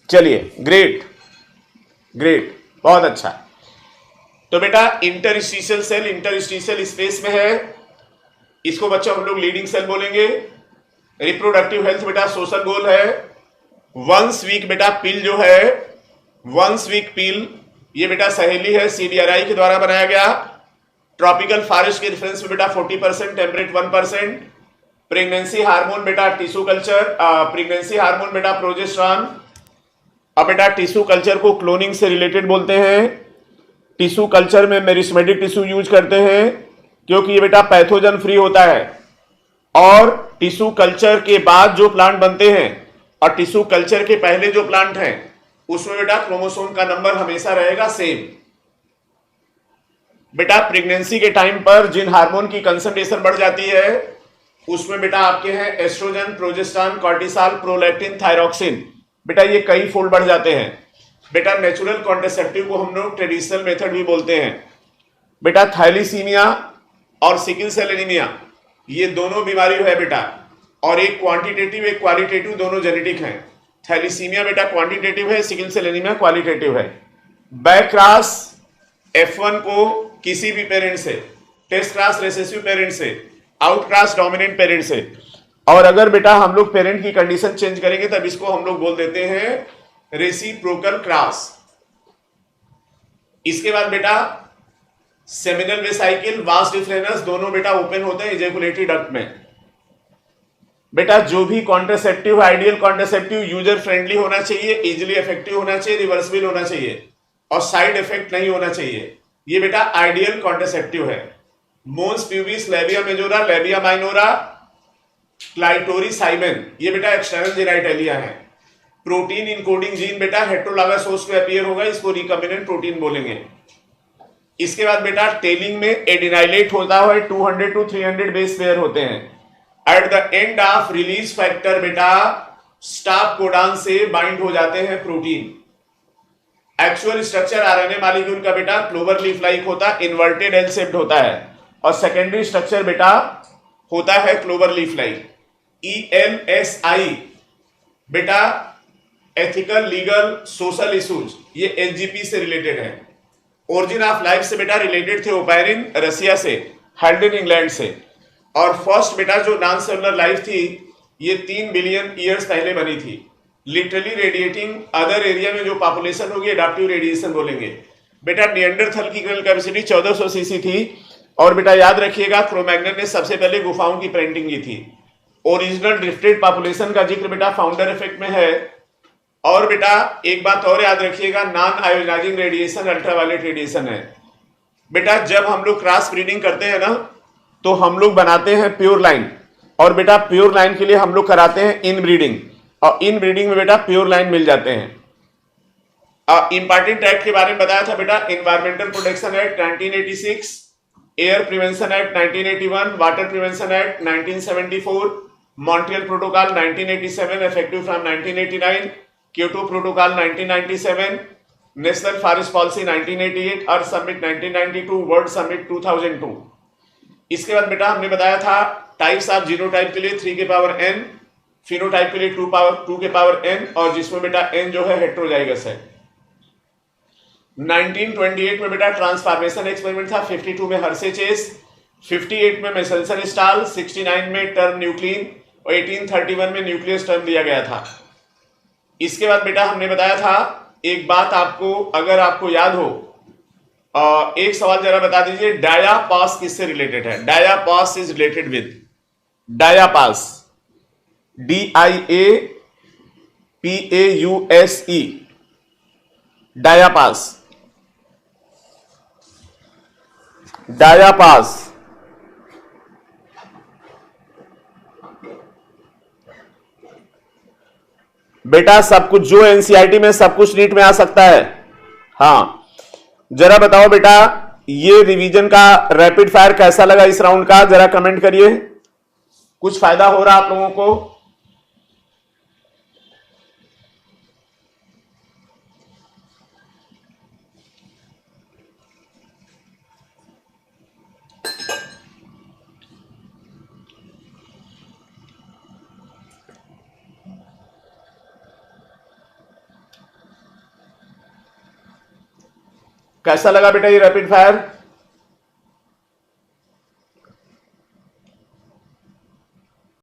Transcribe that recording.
चलिए, great great, बहुत अच्छा। तो बेटा इंटरस्टिशियल स्पेस में है, इसको बच्चों हम लोग लीडिंग सेल बोलेंगे। रिप्रोडक्टिव हेल्थ बेटा सोशल गोल है। वंस वीक बेटा पिल जो है, वंस वीक पिल, ये बेटा सहेली है, सीडीआरआई के द्वारा बनाया गया। ट्रॉपिकल फॉरेस्ट के रेफरेंस में बेटा 40%, टेम्परेट 1%। प्रेगनेंसी हार्मोन बेटा टिश्यू कल्चर, प्रेगनेंसी हार्मोन बेटा प्रोजेस्टेरॉन। अब बेटा टिश्यू कल्चर को क्लोनिंग से रिलेटेड बोलते हैं। टिश्यू कल्चर में मेरिस्टेमेटिक टिश्यू यूज करते हैं क्योंकि ये बेटा पैथोजन फ्री होता है। और टिश्यू कल्चर के बाद जो प्लांट बनते हैं और टिश्यू कल्चर के पहले जो प्लांट हैं उसमें बेटा क्रोमोसोम का नंबर हमेशा रहेगा सेम। बेटा प्रेगनेंसी के टाइम पर जिन हार्मोन की कंसंट्रेशन बढ़ जाती है उसमें बेटा आपके हैं oestrogen, progesterone, cortisol, prolactin, thyroxine, बेटा ये कई फोल्ड बढ़ जाते हैं। बेटा नेचुरल कॉन्ट्रासेप्टिव को हम लोग ट्रेडिशनल मेथड भी बोलते हैं। बेटा थैलेसीमिया और सिकल सेल एनीमिया ये दोनों बीमारी है बेटा, और एक क्वांटिटेटिव एक क्वालिटेटिव दोनों जेनेटिक हैं। थैलेसीमिया बेटा क्वांटिटेटिव है, सिकल सेल एनीमिया क्वालिटेटिव है। बैक क्रॉस F1 को किसी भी पेरेंट से, टेस्ट क्रॉस रिसेसिव पेरेंट से, आउट क्रॉस डोमिनेंट पेरेंट से, और अगर बेटा हम लोग पेरेंट की कंडीशन चेंज करेंगे तब इसको हम लोग बोल देते हैं रेसिप्रोकल क्रॉस। इसके बाद बेटा सेमिनल वेसाइकिल, वास डिफरेंस दोनों बेटा ओपन होते हैं इजैकुलेटरी डक्ट में। बेटा जो भी contraceptive, ideal contraceptive user friendly होना चाहिए, इजिली इफेक्टिव होना चाहिए, रिवर्सिबल होना चाहिए और साइड इफेक्ट नहीं होना चाहिए। ये बेटा आइडियल कॉन्ट्रासेप्टिव है। Mons pubis, labia majora, labia minora, clitoris hymen, ये बेटा एक्सटर्नल जेनाइटेलिया है। प्रोटीन इनकोडिंग जीन बेटा हेटेरोलॉगस होस्ट पे अपीयर होगा, इसको रिकॉम्बिनेंट प्रोटीन बोलेंगे। इसके बाद बेटा टेलिंग में एडिनाइलेट होता है, 200 to 300 बेस पेयर होते हैं। At the end of release factor बेटा स्टॉप कोडान से बाइंड हो जाते हैं protein. Actual structure RNA molecule का बेटा क्लोवर लीफ लाइक होता है, इन्वर्टेड एल शेप्ड होता है, और सेकेंडरी स्ट्रक्चर बेटा होता है क्लोवर लीफ लाइक। ELSI बेटा एथिकल, लीगल, सोशल इश्यूज, ये एलजीपी से रिलेटेड है। ओरिजिन ऑफ लाइफ से बेटा रिलेटेड थे ओपायरिन रसिया से, हाल्डेन इंग्लैंड से, और फर्स्ट बेटा जो नॉन सेलुलर लाइफ थी ये 3 बिलियन ईयर्स पहले बनी थी। लिटरली रेडिएटिंग अदर एरिया में जो पॉपुलेशन होगी एडाप्टिव रेडिएशन बोलेंगे। बेटा निएंडरथल की ग्रेल कैपेसिटी 1400 सीसी थी, और बेटा याद रखिएगा क्रो-मैग्नन ने सबसे पहले गुफाओं की प्रिंटिंग की थी। ओरिजिनल ड्रिफ्टेड पॉपुलेशन का जिक्र बेटा फाउंडर इफेक्ट में है। और बेटा एक बात और याद रखिएगा, non ionising radiation ultraviolet radiation है। बेटा जब हम लोग क्रॉस ब्रीडिंग करते हैं ना तो हम लोग बनाते हैं प्योर लाइन, और बेटा प्योर लाइन के लिए हम लोग कराते हैं इन ब्रीडिंग, और इन ब्रीडिंग में बेटा प्योर लाइन मिल जाते हैं। इंपॉर्टेंट एक्ट के बारे में बताया था बेटा, environmental protection act 1986, air prevention act 1981, water prevention act 1974, Montreal protocol 1987 effective from 1989, Kyoto protocol 1997, national forest policy 1988, earth summit 1992, world summit 2002। इसके बाद बेटा हमने बताया था टाइप्स ऑफ जीनोटाइप के लिए 3 के पावर n, फिनोटाइप के लिए 2 के पावर n, और जिसमें बेटा n जो है हेटेरोजाइगस है। 1928 में बेटा ट्रांसफॉर्मेशन एक्सपेरिमेंट था, 52 में हर्शे चेस, 58 में मेसेल्सन स्टाल, 69 में टर्म न्यूक्लिन, और 1831 में न्यूक्लियस टर्म दिया गया था। इसके बाद बेटा हमने बताया था एक बात आपको, अगर आपको याद हो, एक सवाल जरा बता दीजिए, डायापास किससे रिलेटेड है? डायापास इज रिलेटेड विद डायापास, DIAPAUSE, डायापास। डायापास बेटा सब कुछ जो एनसीईआरटी में सब कुछ नीट में आ सकता है। हाँ जरा बताओ बेटा ये रिवीजन का रैपिड फायर कैसा लगा इस राउंड का, जरा कमेंट करिए। कुछ फायदा हो रहा आप लोगों को? कैसा लगा बेटा ये रैपिड फायर?